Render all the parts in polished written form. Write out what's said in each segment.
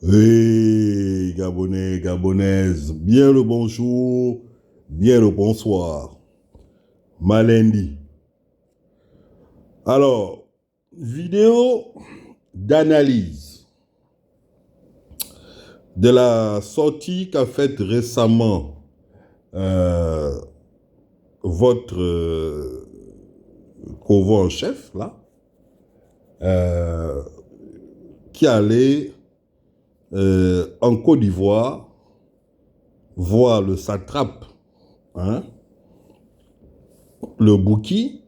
Hey, Gabonais, Gabonaises, bien le bonjour, bien le bonsoir. Malendi. Alors, vidéo d'analyse de la sortie qu'a faite récemment euh, votre Kovo en chef, là, euh, qui allait en Côte d'Ivoire voir le satrape, hein, le Bouki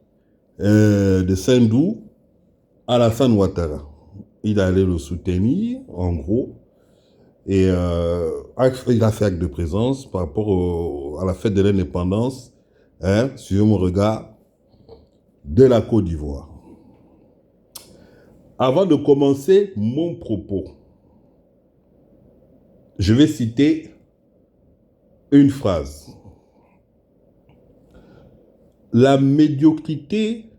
de Sendou, Alassane Ouattara. Il allait le soutenir, en gros, et il a fait acte de présence par rapport à la fête de l'indépendance, hein, sur mon regard, de la Côte d'Ivoire. Avant de commencer mon propos, je vais citer une phrase. La médiocrité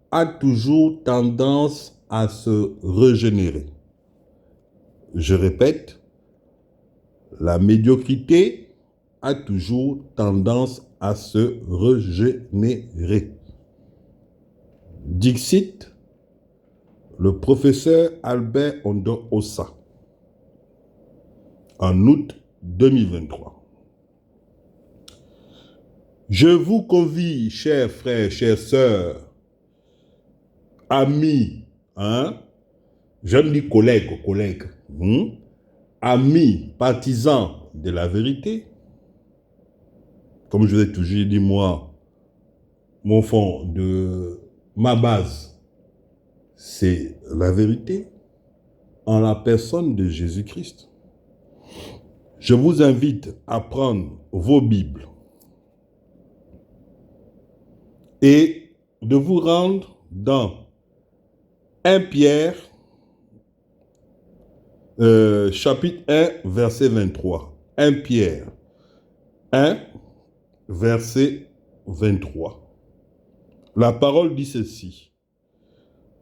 a toujours tendance à se régénérer. Je répète, la médiocrité a toujours tendance à se régénérer. Dixit, le professeur Albert Ondo Ossa, en août 2023. Je vous convie, chers frères, chères sœurs, amis, hein, je me dis collègues, amis, partisans de la vérité. Comme je vous ai toujours dit, moi, mon fond de ma base, c'est la vérité en la personne de Jésus-Christ. Je vous invite à prendre vos Bibles et de vous rendre dans 1 Pierre, chapitre 1, verset 23. 1 Pierre 1, verset 23. La parole dit ceci.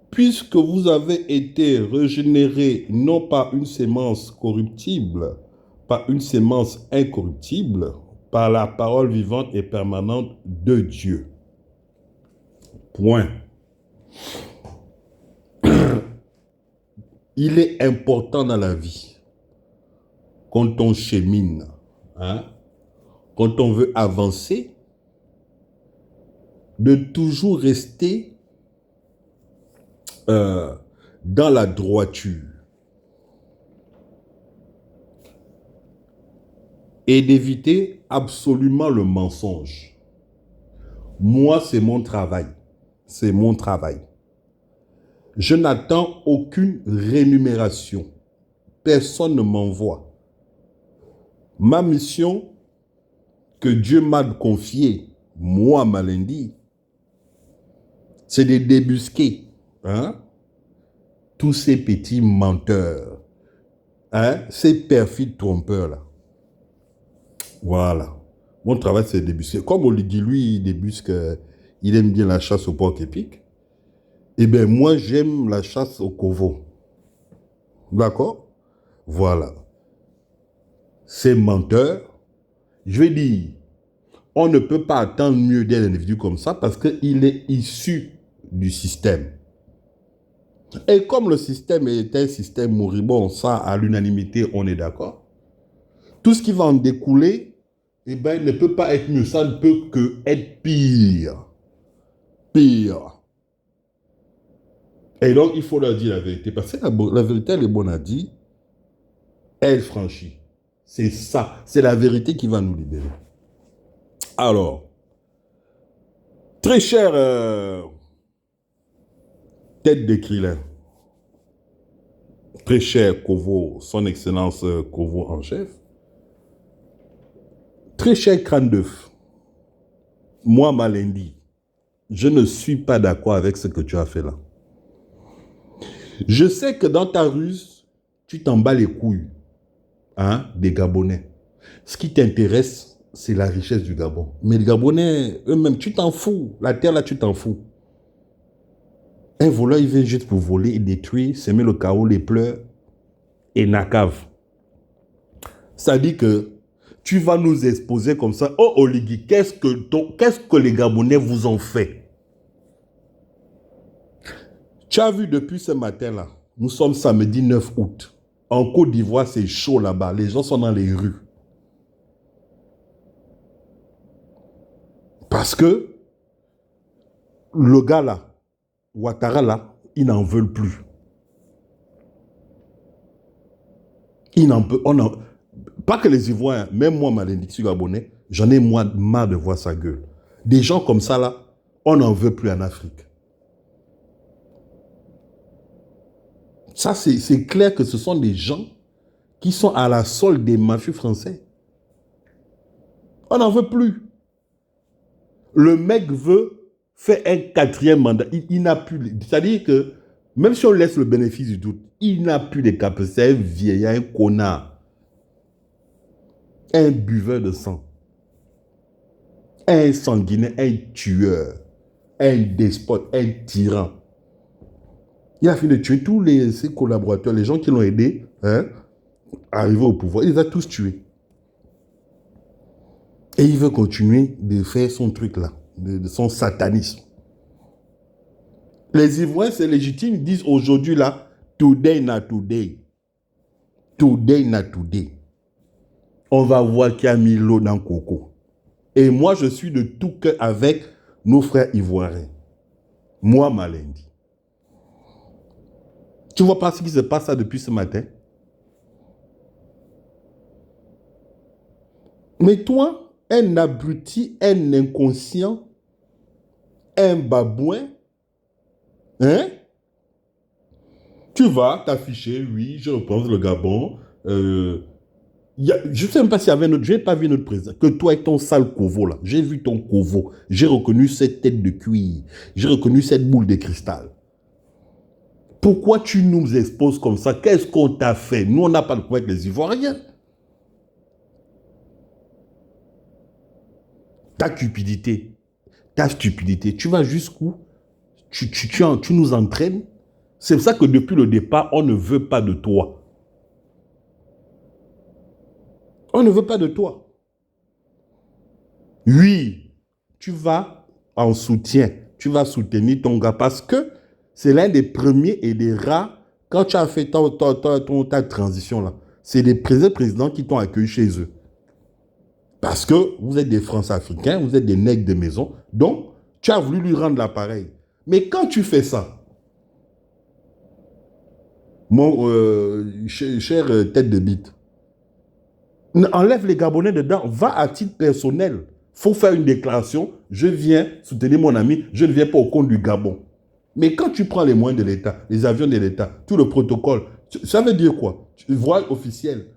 Puisque vous avez été régénérés non par une sémence corruptible, par une sémence incorruptible, par la parole vivante et permanente de Dieu. Point. Il est important dans la vie, quand on chemine, hein, quand on veut avancer, de toujours rester dans la droiture et d'éviter absolument le mensonge. Moi, c'est mon travail. C'est mon travail. Je n'attends aucune rémunération. Personne ne m'envoie. Ma mission que Dieu m'a confiée, moi, Malendi, c'est de débusquer, hein, tous ces petits menteurs, hein, ces perfides trompeurs-là. Voilà. Mon travail, c'est de débusquer. Comme on lui dit, lui, il débusque, il aime bien la chasse au porc épic. Eh bien, moi, j'aime la chasse au Kovo. D'accord? Voilà. Ces menteurs, je vais dire, on ne peut pas attendre mieux d'un individu comme ça parce qu'il est issu du système. Et comme le système est un système moribond, ça, à l'unanimité, on est d'accord. Tout ce qui va en découler, eh ben, ne peut pas être mieux. Ça ne peut que être pire. Pire. Et donc, il faut leur dire la vérité. Parce que la vérité, elle est bonne à dire. Elle franchit. C'est ça. C'est la vérité qui va nous libérer. Alors, très cher tête de Krillin, très cher Kovo, son excellence Kovo en chef, très cher crâne d'œuf, moi, Malendi, je ne suis pas d'accord avec ce que tu as fait là. Je sais que dans ta ruse, tu t'en bats les couilles, hein, des Gabonais. Ce qui t'intéresse, c'est la richesse du Gabon. Mais les Gabonais, eux-mêmes, tu t'en fous. La terre, là, tu t'en fous. Un voleur, il vient juste pour voler et détruire, semer le chaos, les pleurs. et Nakave. Ça dit que tu vas nous exposer comme ça. Oh, Oligui, qu'est-ce que les Gabonais vous ont fait? Tu as vu depuis ce matin-là, nous sommes samedi 9 août. En Côte d'Ivoire, c'est chaud là-bas. Les gens sont dans les rues. Parce que le gars là, Ouattara là, ils n'en veulent plus. Ils n'en peuvent... Pas que les Ivoiriens, même moi, Malendi, je suis Gabonais, j'en ai marre de voir sa gueule. Des gens comme ça là, on n'en veut plus en Afrique. Ça, c'est clair que ce sont des gens qui sont à la solde des mafieux français. On n'en veut plus. Le mec veut faire un 4e mandat. Il n'a plus... C'est-à-dire que, même si on laisse le bénéfice du doute, il n'a plus de capacités. C'est un vieillard, un connard. Un buveur de sang. Un sanguinaire, un tueur. Un despote, un tyran. Il a fini de tuer tous ses collaborateurs, les gens qui l'ont aidé à arriver au pouvoir. Il les a tous tués. Et il veut continuer de faire son truc là, de son satanisme. Les Ivoiriens, c'est légitime, ils disent aujourd'hui là, today na today. Today na today. On va voir qui a mis l'eau dans le coco. Et moi, je suis de tout cœur avec nos frères ivoiriens. Moi, Malendi. Tu vois pas ce qui se passe là depuis ce matin? Mais toi, un abruti, un inconscient, un babouin, hein? Tu vas t'afficher, oui, je reprends le Gabon. Je ne sais même pas s'il y avait je n'ai pas vu notre président. Que toi et ton sale covo là, j'ai vu ton covo. J'ai reconnu cette tête de cuir. J'ai reconnu cette boule de cristal. Pourquoi tu nous exposes comme ça? Qu'est-ce qu'on t'a fait? Nous, on n'a pas de problème avec les Ivoiriens. Ta cupidité, tu vas jusqu'où? Tu nous entraînes. C'est pour ça que depuis le départ, on ne veut pas de toi. On ne veut pas de toi. Oui, tu vas en soutien. Tu vas soutenir ton gars parce que c'est l'un des premiers et des rares, quand tu as fait ta transition là, c'est les présidents qui t'ont accueilli chez eux. Parce que vous êtes des Français-Africains, vous êtes des nègres de maison, donc tu as voulu lui rendre l'appareil. Mais quand tu fais ça, mon cher tête de bite, enlève les Gabonais dedans, va à titre personnel. Il faut faire une déclaration, je viens soutenir mon ami, je ne viens pas au compte du Gabon. Mais quand tu prends les moyens de l'État, les avions de l'État, tout le protocole, ça veut dire quoi? Voile officiel.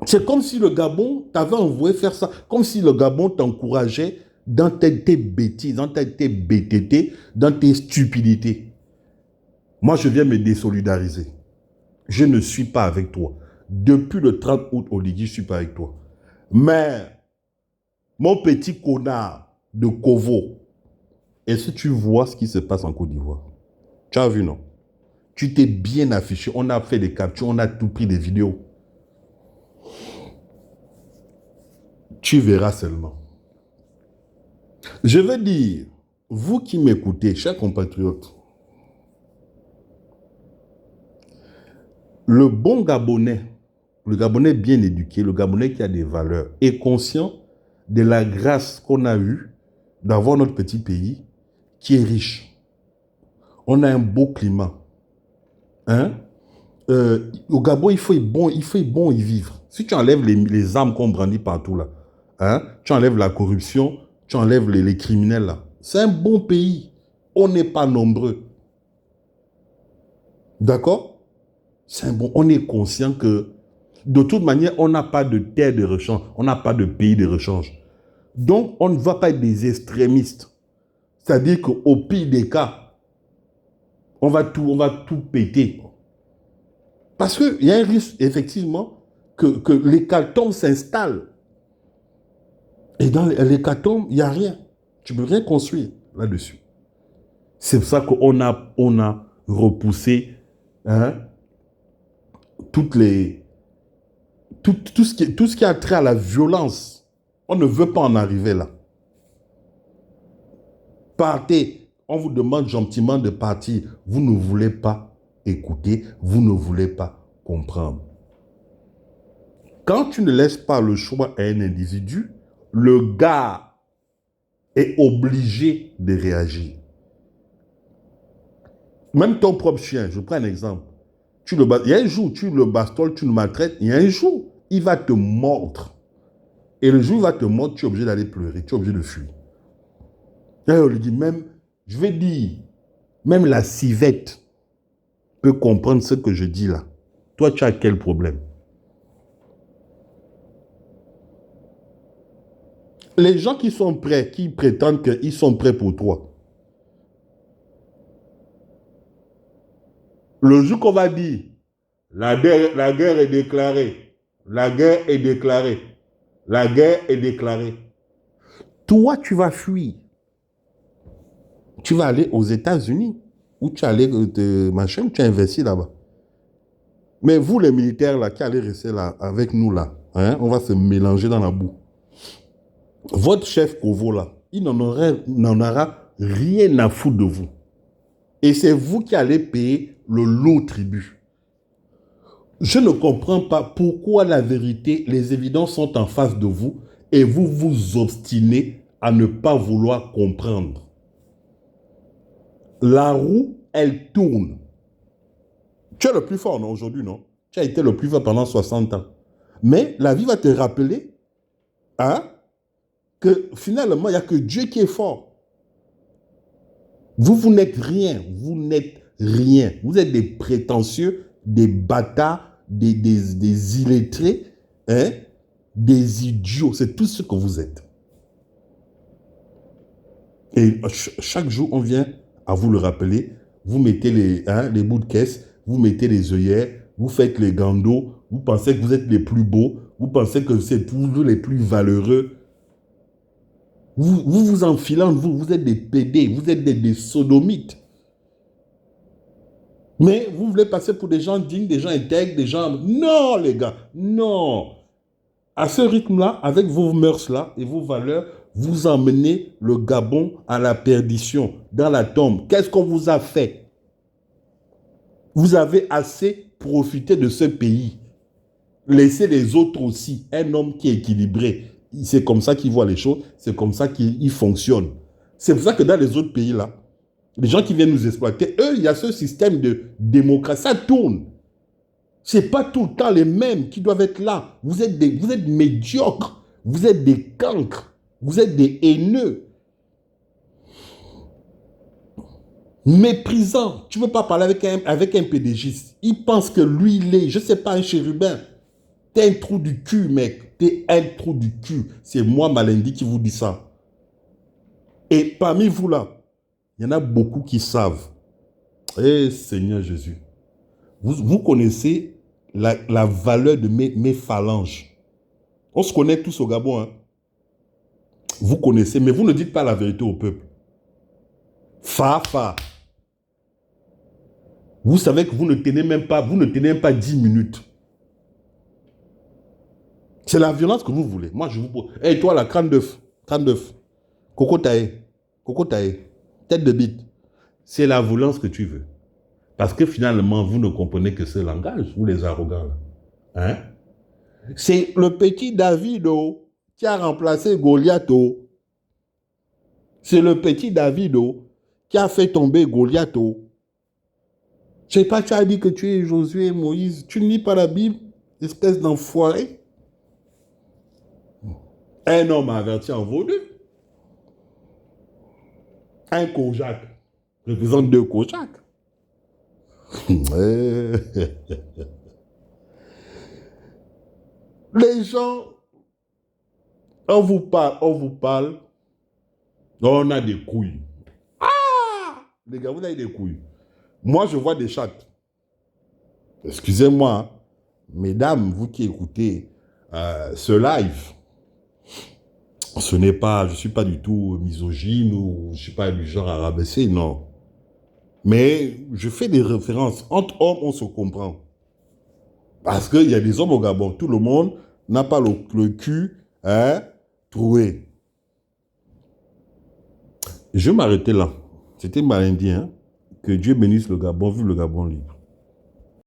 C'est comme si le Gabon t'avait envoyé faire ça, comme si le Gabon t'encourageait dans tes bêtises, dans tes BTT, dans tes stupidités. Moi, je viens me désolidariser. Je ne suis pas avec toi. Depuis le 30 août, Oligui, je ne suis pas avec toi. Mais, mon petit connard de Kovo, est-ce que tu vois ce qui se passe en Côte d'Ivoire? Tu as vu, non? Tu t'es bien affiché, on a fait des captures, on a tout pris des vidéos. Tu verras seulement. Je veux dire, vous qui m'écoutez, chers compatriotes, le bon Gabonais, le Gabonais bien éduqué, le Gabonais qui a des valeurs, est conscient de la grâce qu'on a eue d'avoir notre petit pays qui est riche. On a un beau climat. Hein? Au Gabon, il faut bon y vivre. Si tu enlèves les armes qu'on brandit partout là, hein? Tu enlèves la corruption, tu enlèves les criminels là. C'est un bon pays. On n'est pas nombreux. D'accord? C'est un bon. On est conscient que de toute manière, on n'a pas de terre de rechange. On n'a pas de pays de rechange. Donc, on ne va pas être des extrémistes. C'est-à-dire qu'au pire des cas, on va tout péter. Parce qu'il y a un risque, effectivement, que l'hécatombe s'installe. Et dans l'hécatombe, il n'y a rien. Tu ne peux rien construire là-dessus. C'est pour ça qu'on a repoussé tout ce qui a trait à la violence. On ne veut pas en arriver là. Partez. On vous demande gentiment de partir. Vous ne voulez pas écouter. Vous ne voulez pas comprendre. Quand tu ne laisses pas le choix à un individu, le gars est obligé de réagir. Même ton propre chien, je prends un exemple. Il y a un jour, tu le bastonnes, tu le maltraites, il y a un jour, il va te mordre. Et le jour où il va te mordre, tu es obligé d'aller pleurer, tu es obligé de fuir. Et on lui dit même, je vais dire, même la civette peut comprendre ce que je dis là. Toi, tu as quel problème? Les gens qui sont prêts, qui prétendent qu'ils sont prêts pour toi, le jour qu'on va dire, la guerre est déclarée, la guerre est déclarée, la guerre est déclarée, toi, tu vas fuir. Tu vas aller aux États-Unis, ou tu vas aller machin, tu as investi là-bas. Mais vous, les militaires là, qui allez rester là, avec nous là, hein, on va se mélanger dans la boue. Votre chef Kovo là, il n'en aura rien à foutre de vous. Et c'est vous qui allez payer le lot tribut. Je ne comprends pas pourquoi la vérité, les évidences sont en face de vous et vous vous obstinez à ne pas vouloir comprendre. La roue, elle tourne. Tu es le plus fort, non, aujourd'hui, non? Tu as été le plus fort pendant 60 ans. Mais la vie va te rappeler, hein, que finalement, il n'y a que Dieu qui est fort. Vous n'êtes rien. Vous n'êtes rien. Vous êtes des prétentieux, des bâtards, des illettrés, hein, des idiots. C'est tout ce que vous êtes. Et chaque jour, on vient à vous le rappeler. Vous mettez les bouts de caisse, vous mettez les œillères, vous faites les gandos, vous pensez que vous êtes les plus beaux, vous pensez que c'est vous les plus valeureux. Vous enfilant, vous êtes des pédés, vous êtes des sodomites. Mais vous voulez passer pour des gens dignes, des gens intègres, des gens... Non, les gars, non. À ce rythme-là, avec vos mœurs-là et vos valeurs, vous emmenez le Gabon à la perdition, dans la tombe. Qu'est-ce qu'on vous a fait? Vous avez assez profité de ce pays. Laissez les autres aussi. Un homme qui est équilibré, c'est comme ça qu'il voit les choses, c'est comme ça qu'il fonctionne. C'est pour ça que dans les autres pays-là, les gens qui viennent nous exploiter, eux, il y a ce système de démocratie, ça tourne. Ce n'est pas tout le temps les mêmes qui doivent être là. Vous êtes médiocres, vous êtes des cancres, vous êtes des haineux. Méprisant. Tu ne veux pas parler avec un PDGiste. Il pense que lui, il est, je ne sais pas, un chérubin. T'es un trou du cul, mec. T'es un trou du cul. C'est moi, Malindi, qui vous dit ça. Et parmi vous là, il y en a beaucoup qui savent. Eh Seigneur Jésus. Vous connaissez la valeur de mes phalanges. On se connaît tous au Gabon. Hein. Vous connaissez, mais vous ne dites pas la vérité au peuple. Fa. Vous savez que vous ne tenez même pas 10 minutes. C'est la violence que vous voulez. Moi, je vous pose. Hey, toi, la crâne d'œuf. Coco taillé. Tête de bite. C'est la violence que tu veux. Parce que finalement, vous ne comprenez que ce langage, vous les arrogants. Hein? C'est le petit David qui a remplacé Goliath. C'est le petit David qui a fait tomber Goliath. Je ne sais pas, tu as dit que tu es Josué et Moïse. Tu ne lis pas la Bible, espèce d'enfoiré. Un homme averti en vaut deux. Un Kojak représente 2 Kojak. Les gens, on vous parle, on a des couilles. Ah! Les gars, vous avez des couilles. Moi, je vois des chattes. Excusez-moi, hein. Mesdames, vous qui écoutez ce live, ce n'est pas, je ne suis pas du tout misogyne ou je ne suis pas du genre à rabaisser, non. Mais je fais des références. Entre hommes, on se comprend. Parce qu'il y a des hommes au Gabon, tout le monde n'a pas le cul troué. Je vais m'arrêter là. C'était Malindi, hein. Que Dieu bénisse le Gabon, vive le Gabon libre.